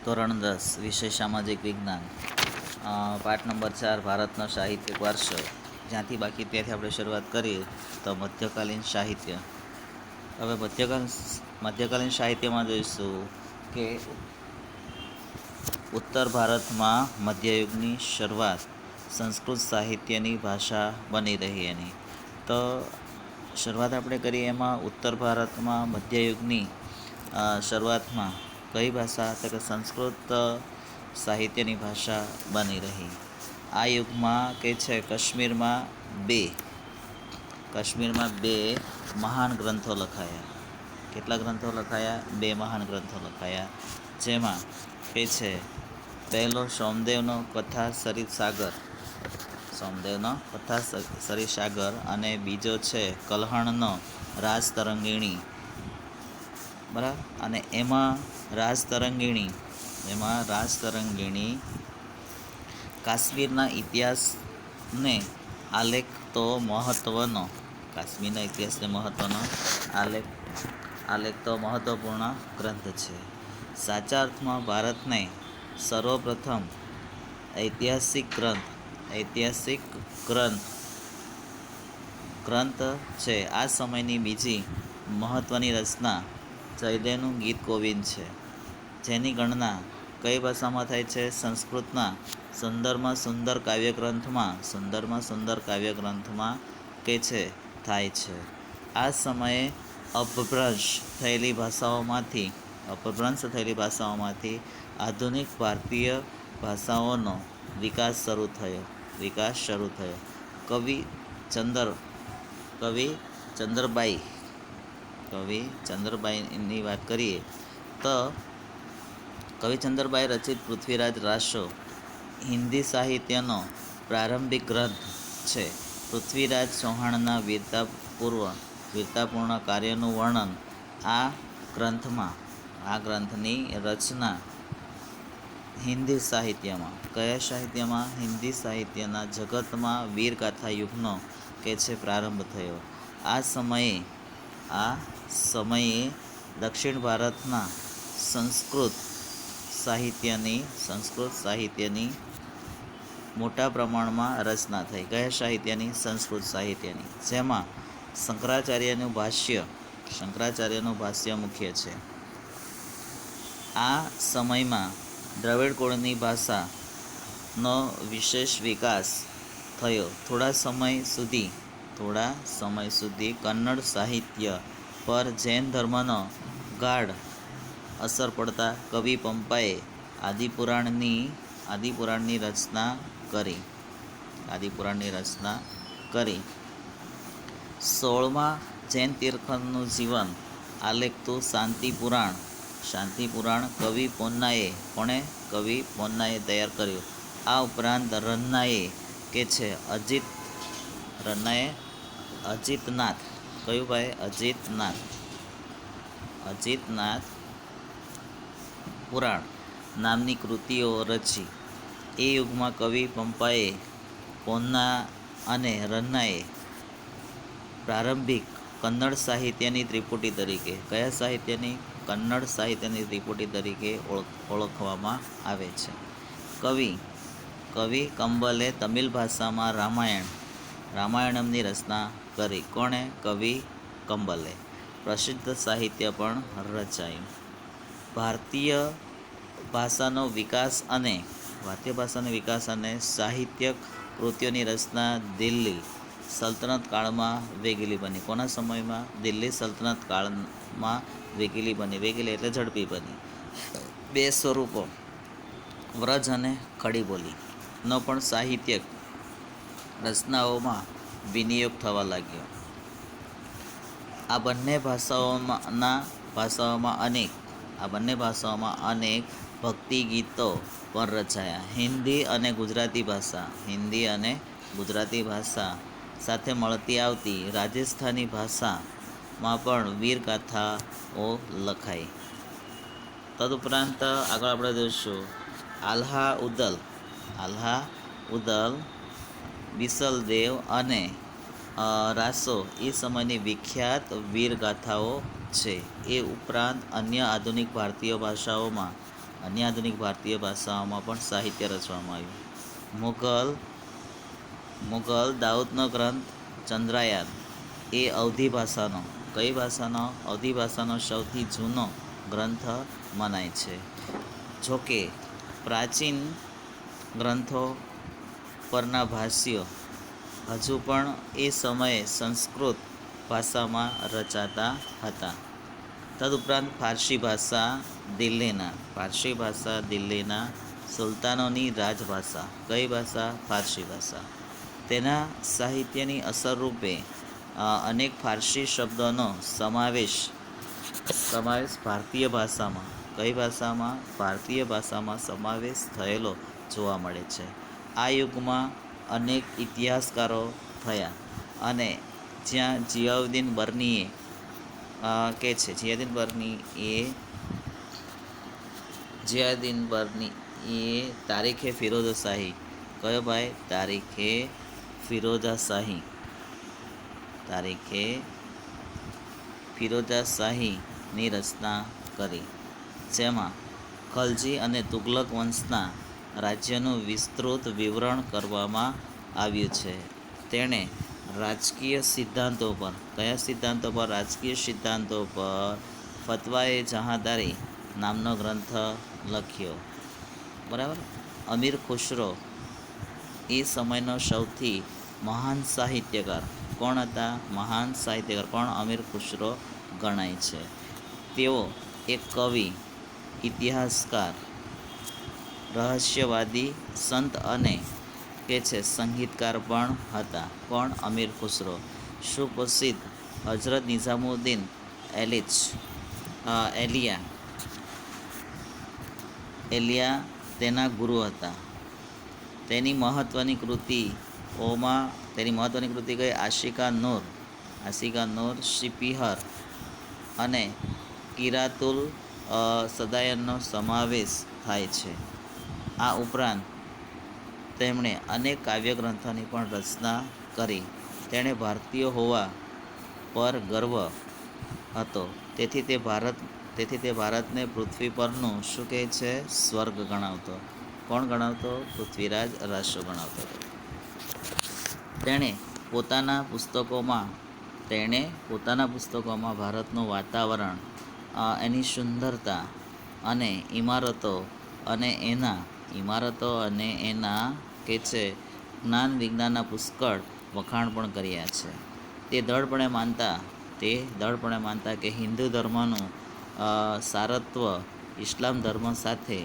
ધોરણ 10 વિષય સામાજિક વિજ્ઞાન પાઠ નંબર 4 ભારતનો સાહિત્યિક વારસો. જ્યાંથી બાકી ત્યાંથી આપણે શરૂઆત કરીએ તો મધ્યકાલીન સાહિત્ય. હવે મધ્યકાલીન સાહિત્યમાં જોઈશું કે ઉત્તર ભારતમાં મધ્યયુગની શરૂઆત સંસ્કૃત સાહિત્યની ભાષા બની રહી એની. તો શરૂઆત આપણે કરીએ એમાં ઉત્તર ભારતમાં મધ્યયુગની શરૂઆતમાં કઈ ભાષા તો કે સંસ્કૃત સાહિત્યની ભાષા બની રહી. આ યુગમાં કે છે કાશ્મીરમાં બે મહાન ગ્રંથો લખાયા. કેટલા ગ્રંથો લખાયા? બે મહાન ગ્રંથો લખાયા. જેમાં કે છે પહેલો સોમદેવનો કથા સરિત સાગર અને બીજો છે કલ્હણનો રાજ તરંગિણી. બરાબર. અને એમાં રાજ તરંગિણી કાશ્મીરના ઇતિહાસને આલેખતો મહત્ત્વનો મહત્ત્વપૂર્ણ ગ્રંથ છે. સાચા અર્થમાં ભારતને સર્વપ્રથમ ઐતિહાસિક ગ્રંથ છે. આ સમયની બીજી મહત્ત્વની રચના જયદેવનું ગીત ગોવિંદ છે, જેની ગણના કઈ ભાષામાં થાય છે? સંસ્કૃતના સુંદરમાં સુંદર કાવ્યગ્રંથમાં કે છે થાય છે. આ સમયે અપભ્રંશ થયેલી ભાષાઓમાંથી આધુનિક ભારતીય ભાષાઓનો વિકાસ શરૂ થયો. કવિ ચંદ્રબાઈની વાત કરીએ તો કવિચંદ્રબાઈ રચિત પૃથ્વીરાજ રાસો હિન્દી સાહિત્યનો પ્રારંભિક ગ્રંથ છે. પૃથ્વીરાજ ચૌહાણના વીરતાપૂર્ણ કાર્યનું વર્ણન આ ગ્રંથની રચના હિન્દી સાહિત્યમાં હિન્દી સાહિત્યના જગતમાં વીરગાથા યુગનો કે છે પ્રારંભ થયો. આ સમયે દક્ષિણ ભારતના સંસ્કૃત સાહિત્યની મોટા પ્રમાણમાં રચના થઈ. કયા સાહિત્યની? સંસ્કૃત સાહિત્યની. જેમાં શંકરાચાર્યનું ભાષ્ય મુખ્ય છે. આ સમયમાં દ્રવિડ કુળની ભાષાનો વિશેષ વિકાસ થયો. થોડા સમય સુધી કન્નડ સાહિત્ય પર જૈન ધર્મનો ગાઢ અસર પડતા કવિ પંપાએ આદિપુરાણની રચના કરી. 16મા જૈન તીર્થંકરનું જીવન આલેખતું શાંતિપુરાણ કવિ પોન્નાએ તૈયાર કર્યું. આ ઉપરાંત રન્નાએ કે છે અજિતનાથ પુરાણ નામની કૃતિઓ રચી. એ યુગમાં કવિ પંપાએ, પોન્ના અને રન્નાએ પ્રારંભિક કન્નડ સાહિત્યની ત્રિપુટી તરીકે કન્નડ સાહિત્યની ત્રિપુટી તરીકે ઓળખવામાં આવે છે. કવિ કંબલે તમિલ ભાષામાં રામાયણમની રચના કરી. કોણે? કવિ કંબલે. પ્રસિદ્ધ સાહિત્ય પણ રચાયું. ભારતીય ભાષાનો વિકાસ અને સાહિત્યિક કૃતિઓની રચના દિલ્હી સલ્તનત કાળમાં વેગીલી બની. કોના સમયમાં? દિલ્હી સલ્તનત કાળમાં વેગીલી બની. વેગીલી એટલે ઝડપી બની. બે સ્વરૂપો, વ્રજ અને ખડી બોલીનો પણ સાહિત્યિક રચનાઓમાં વિનિયોગ થવા લાગ્યો. આ બંને ભાષાઓમાં અનેક ભક્તિ ગીતો પણ રચાયા. હિન્દી અને ગુજરાતી ભાષા સાથે મળતી આવતી રાજસ્થાની ભાષામાં પણ વીરગાથાઓ લખાઈ. તદુપરાંત આગળ આપણે જોઈશું આલ્હા ઉદલ, બિસલદેવ અને રાસો એ સમયની વિખ્યાત વીરગાથાઓ છે. એ ઉપરાંત અન્ય આધુનિક ભારતીય ભાષાઓમાં અન્ય આધુનિક ભારતીય ભાષાઓમાં પણ સાહિત્ય રચવામાં આવ્યું. મુગલ દાઉદનો ગ્રંથ ચંદ્રયાન એ અવધી ભાષાનો અવધી ભાષાનો સૌથી જૂનો ગ્રંથ મનાય છે. જોકે પ્રાચીન ગ્રંથો પરના ભાષ્યો હજુ પણ એ સમયે સંસ્કૃત ભાષામાં રચાતા હતા. તદુપરાંત ફારસી ભાષા દિલ્હીના સુલતાનોની રાજભાષા. કઈ ભાષા? ફારસી ભાષા. તેના સાહિત્યની અસરરૂપે અનેક ફારસી શબ્દોનો સમાવેશ ભારતીય ભાષામાં ભારતીય ભાષામાં સમાવેશ થયેલો જોવા મળે છે. આ યુગમાં અનેક ઇતિહાસકારો થયા અને જ્યાં જિયાઉદ્દીન બર્નીએ તારીખે ફિરોઝશાહી કયો ભાઈ? તારીખે ફિરોઝશાહીની રચના કરી, જેમાં ખલજી અને તુગલક વંશના રાજ્યનું વિસ્તૃત વિવરણ કરવામાં આવ્યું છે. તેણે રાજકીય સિદ્ધાંતો પર ફતવાએ જહાંદારી નામનો ગ્રંથ લખ્યો. બરાબર. અમીર ખુશરો એ સમયનો સૌથી મહાન સાહિત્યકાર કોણ હતા? કોણ? અમીર ખુશરો ગણાય છે. તેઓ એક કવિ, ઇતિહાસકાર, રહસ્યવાદી, સંત અને સંગીતકાર પણ હતા. કોણ? અમીર ખુશરો. સુપ્રસિદ્ધ હઝરત નિઝામુદ્દીન એલિયા તેના ગુરુ હતા. તેની મહત્વની કૃતિ કઈ? આશિકા નૂર, શિપિહર અને કિરાતુલ સદાયરનો સમાવેશ થાય છે. આ ઉપરાંત તેમણે અનેક કાવ્યગ્રંથોની પણ રચના કરી. તેણે ભારતીય હોવા પર ગર્વ હતો. તેથી તે ભારતને પૃથ્વી પરનું સ્વર્ગ ગણાવતો. કોણ ગણાવતો? પૃથ્વીરાજ રાસો ગણાવતો હતો. તેણે પોતાના પુસ્તકોમાં ભારતનું વાતાવરણ, એની સુંદરતા અને ઇમારતો અને એના જ્ઞાન વિજ્ઞાનના પુષ્કળ વખાણ પણ કર્યા છે. તે દૃઢપણે માનતા કે હિન્દુ ધર્મનું સારત્વ ઇસ્લામ ધર્મ સાથે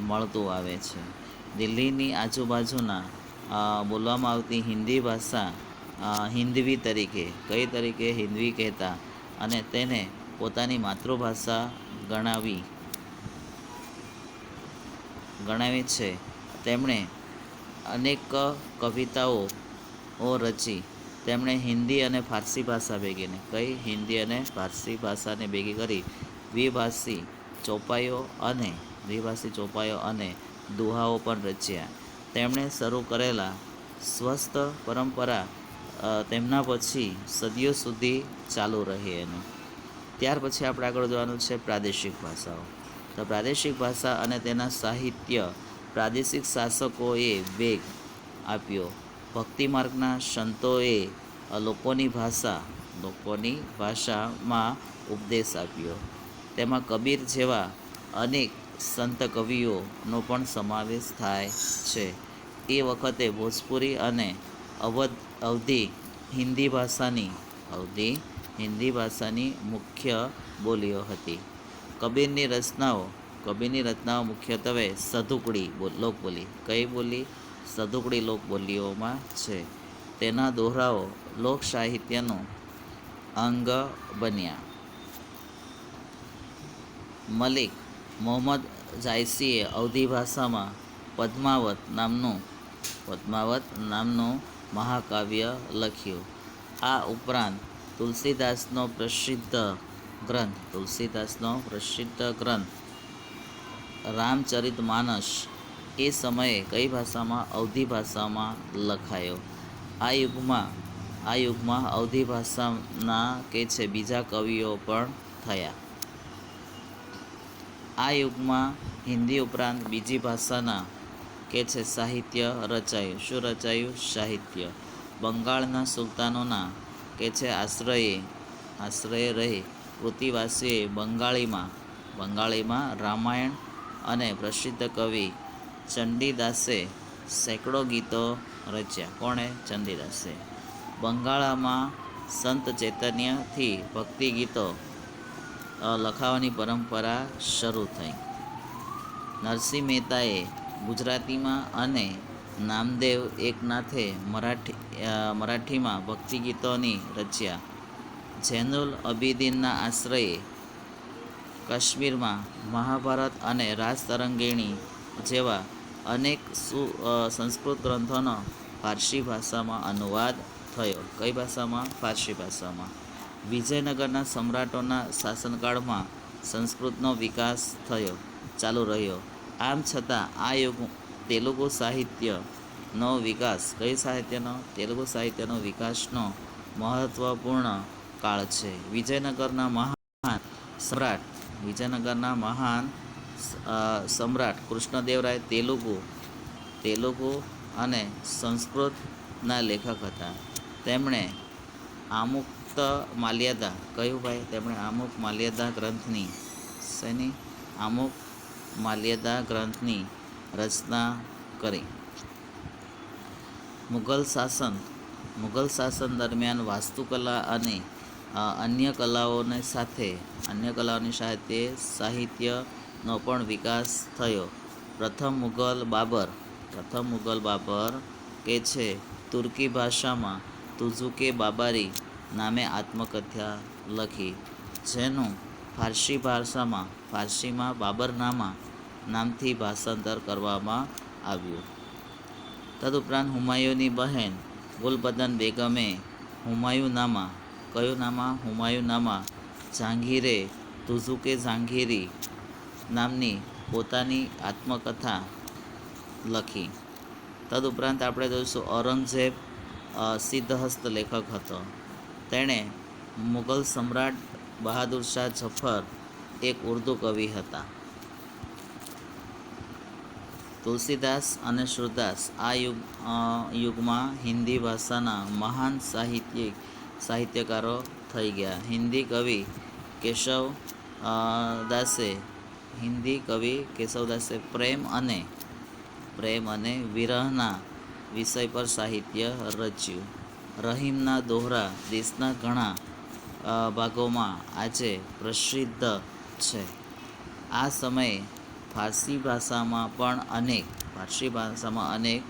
મળતું આવે છે. દિલ્હીની આજુબાજુના બોલવામાં આવતી હિન્દી ભાષા હિન્દવી તરીકે હિન્દવી કહેતા અને તેને પોતાની માતૃભાષા ગણાવી છે. તેમણે અનેક કવિતાઓ રચી. તેમણે હિન્દી અને ફારસી ભાષા ભેગી કરી દ્વિભાષી ચોપાઈઓ અને દુહાઓ પણ રચ્યા. તેમણે શરૂ કરેલા સ્વસ્થ પરંપરા તેમના પછી સદીઓ સુધી ચાલુ રહી એનું. ત્યાર પછી આપણે આગળ જોવાનું છે પ્રાદેશિક ભાષાઓ. તો પ્રાદેશિક ભાષા અને તેના સાહિત્ય. પ્રાદેશિક શાસકોએ વેગ આપ્યો. ભક્તિ માર્ગના સંતોએ લોકોની ભાષામાં ઉપદેશ આપ્યો. તેમાં કબીર જેવા અનેક સંત કવિઓનો પણ સમાવેશ થાય છે. એ વખતે ભોજપુરી અને અવધી હિન્દી ભાષાની મુખ્ય બોલીઓ હતી. કબીરની રચનાઓ મુખ્યત્વે સધુકડી લોકબોલી. કઈ બોલી? સધુકડી લોકબોલીઓમાં છે. તેના દોહરાઓ લોક સાહિત્યનું અંગ બન્યા. મલિક મોહમ્મદ જાયસીએ અવધી ભાષામાં પદ્માવત નામનું મહાકાવ્ય લખ્યું. આ ઉપરાંત તુલસીદાસનો પ્રસિદ્ધ ગ્રંથ રામચરિતમાનસ એ સમયે કઈ ભાષામાં? અવધી ભાષામાં લખાયો. આ યુગમાં અવધી ભાષાના બીજા કવિઓ પણ થયા. આ યુગમાં હિન્દી ઉપરાંત બીજી ભાષાના કે છે સાહિત્ય રચાયું. શું રચાયું? સાહિત્ય. બંગાળના સુલતાનોના કે છે આશ્રયે રહી કૃતિવાસીઓએ બંગાળીમાં રામાયણ અને પ્રસિદ્ધ કવિ ચંડીદાસે સેંકડો ગીતો રચ્યા. કોણે? ચંડીદાસે. બંગાળમાં સંત ચૈતન્યથી ભક્તિ ગીતો લખાવાની પરંપરા શરૂ થઈ. નરસિંહ મહેતાએ ગુજરાતીમાં અને નામદેવ એકનાથે મરાઠીમાં ભક્તિગીતોની રચ્યા. જૈનુલ અબિદીનના આશ્રયે કાશ્મીરમાં મહાભારત અને રાજતરંગિણી જેવા અનેક સંસ્કૃત ગ્રંથોનો ફારસી ભાષામાં અનુવાદ થયો. કઈ ભાષામાં? ફારસી ભાષામાં. વિજયનગરના સમ્રાટોના શાસનકાળમાં સંસ્કૃતનો વિકાસ ચાલુ રહ્યો. આમ છતાં આ યુગ તેલુગુ સાહિત્યનો વિકાસ તેલુગુ સાહિત્યનો વિકાસનો મહત્વપૂર્ણ કાળ છે. વિજયનગરના મહાન સમ્રાટ કૃષ્ણદેવરાય તેલુગુ અને સંસ્કૃતના લેખક હતા. તેમણે આમુક્તમાલ્યદા ગ્રંથની રચના કરી. મુઘલ શાસન દરમિયાન વાસ્તુકલા અને અન્ય કલાઓની સાથે સાહિત્યનો પણ વિકાસ થયો. પ્રથમ મુઘલ બાબર કે છે તુર્કી ભાષામાં તુઝુકે બાબારી નામે આત્મકથા લખી, જેનું ફારસીમાં બાબરનામા નામથી ભાષાંતર કરવામાં આવ્યું. તદુપરાંત હુમાયુની બહેન ગુલબદન બેગમે હુમાયુનામા જાંગીરે તુઝુકે જાંગીરી નામની પોતાની આત્મકથા લખી. તદુપરાંત આપણે જોઈશું ઔરંગઝેબ સિદ્ધહસ્ત લેખક હતો. તેણે મુઘલ સમ્રાટ બહાદુર શાહ ઝફર એક ઉર્દુ કવિ હતા. તુલસીદાસ અને સૂરદાસ આ યુગમાં હિન્દી ભાષાના મહાન સાહિત્યકારો થઈ ગયા. હિન્દી કવિ કેશવદાસે પ્રેમ અને વિરહના વિષય પર સાહિત્ય રચ્યું. રહીમના દોહરા દેશના ઘણા ભાગોમાં આજે પ્રસિદ્ધ છે. આ સમયે ફારસી ભાષામાં અનેક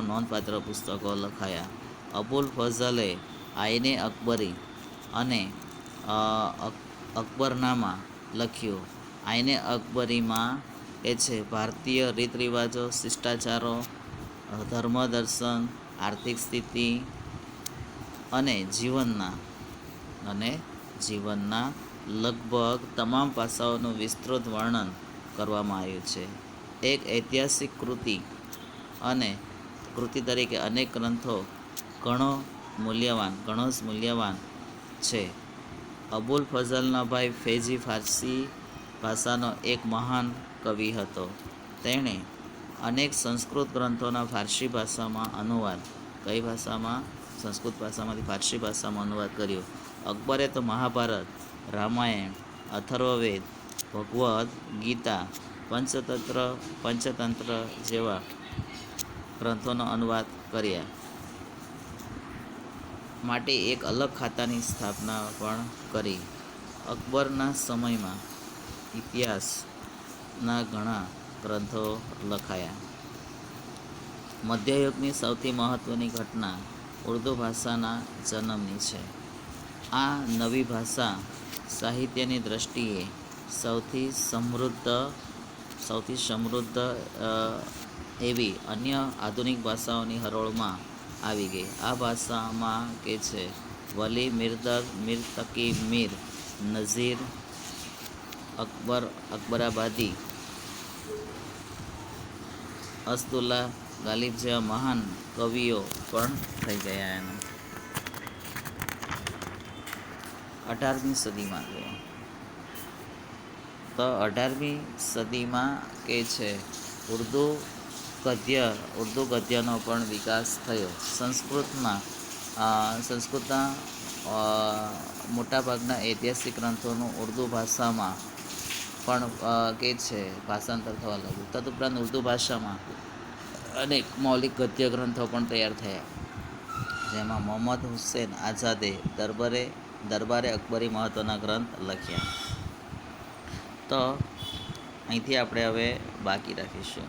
નોંધપાત્ર પુસ્તકો લખાયા. અબુલ ફઝલે આઈને અકબરી અને અકબરનામા લખ્યું. આઈને અકબરીમાં ભારતીય રીત રિવાજો, શિષ્ટાચારો, ધર્મ દર્શન, આર્થિક સ્થિતિ અને જીવનના લગભગ તમામ પાસાઓનું વિસ્તૃત વર્ણન કરવામાં આવ્યું છે. એક ઐતિહાસિક કૃતિ તરીકે અનેક ગ્રંથો ઘણો જ મૂલ્યવાન છે. અબુલ ફઝલના ભાઈ ફૈઝી ફારસી ભાષાનો એક મહાન કવિ હતો. તેણે અનેક સંસ્કૃત ગ્રંથોના ફારસી ભાષામાં સંસ્કૃત ભાષામાંથી ફારસી ભાષામાં અનુવાદ કર્યો. અકબરે તો મહાભારત, રામાયણ, અથર્વવેદ, ભગવદ્ ગીતા, પંચતંત્ર જેવા ગ્રંથોનો અનુવાદ કર્યા માટે એક અલગ ખાતાની સ્થાપના પણ કરી. અકબરના સમયમાં ઇતિહાસના ઘણા ગ્રંથો લખાયા. મધ્યયુગની સૌથી મહત્વની ઘટના ઉર્દુ ભાષાના જન્મની છે. આ નવી ભાષા સાહિત્યની દ્રષ્ટિએ સૌથી સમૃદ્ધ એવી અન્ય આધુનિક ભાષાઓની હરોળમાં આવી ગઈ. આ ભાષામાં વલી, મીર તકી મીર, નઝીર, અકબરાબાદી, અસ્દુલ્લા ગાલિબ જેવા મહાન કવિઓ પણ થઈ ગયા. 18મી સદીમાં તો 18મી સદીમાં કે છે ઉર્દુ ગદ્યનો પણ વિકાસ થયો. સંસ્કૃતના મોટાભાગના ઐતિહાસિક ગ્રંથોનું ઉર્દુ ભાષામાં પણ કે છે ભાષાંતર થવા લાગ્યું. તદુપરાંત ઉર્દુ ભાષામાં અનેક મૌલિક ગદ્ય ગ્રંથો પણ તૈયાર થયા, જેમાં મોહમ્મદ હુસૈન આઝાદે દરબારે અકબરી મહત્ત્વના ગ્રંથ લખ્યા. તો અહીંથી આપણે હવે બાકી રાખીશું.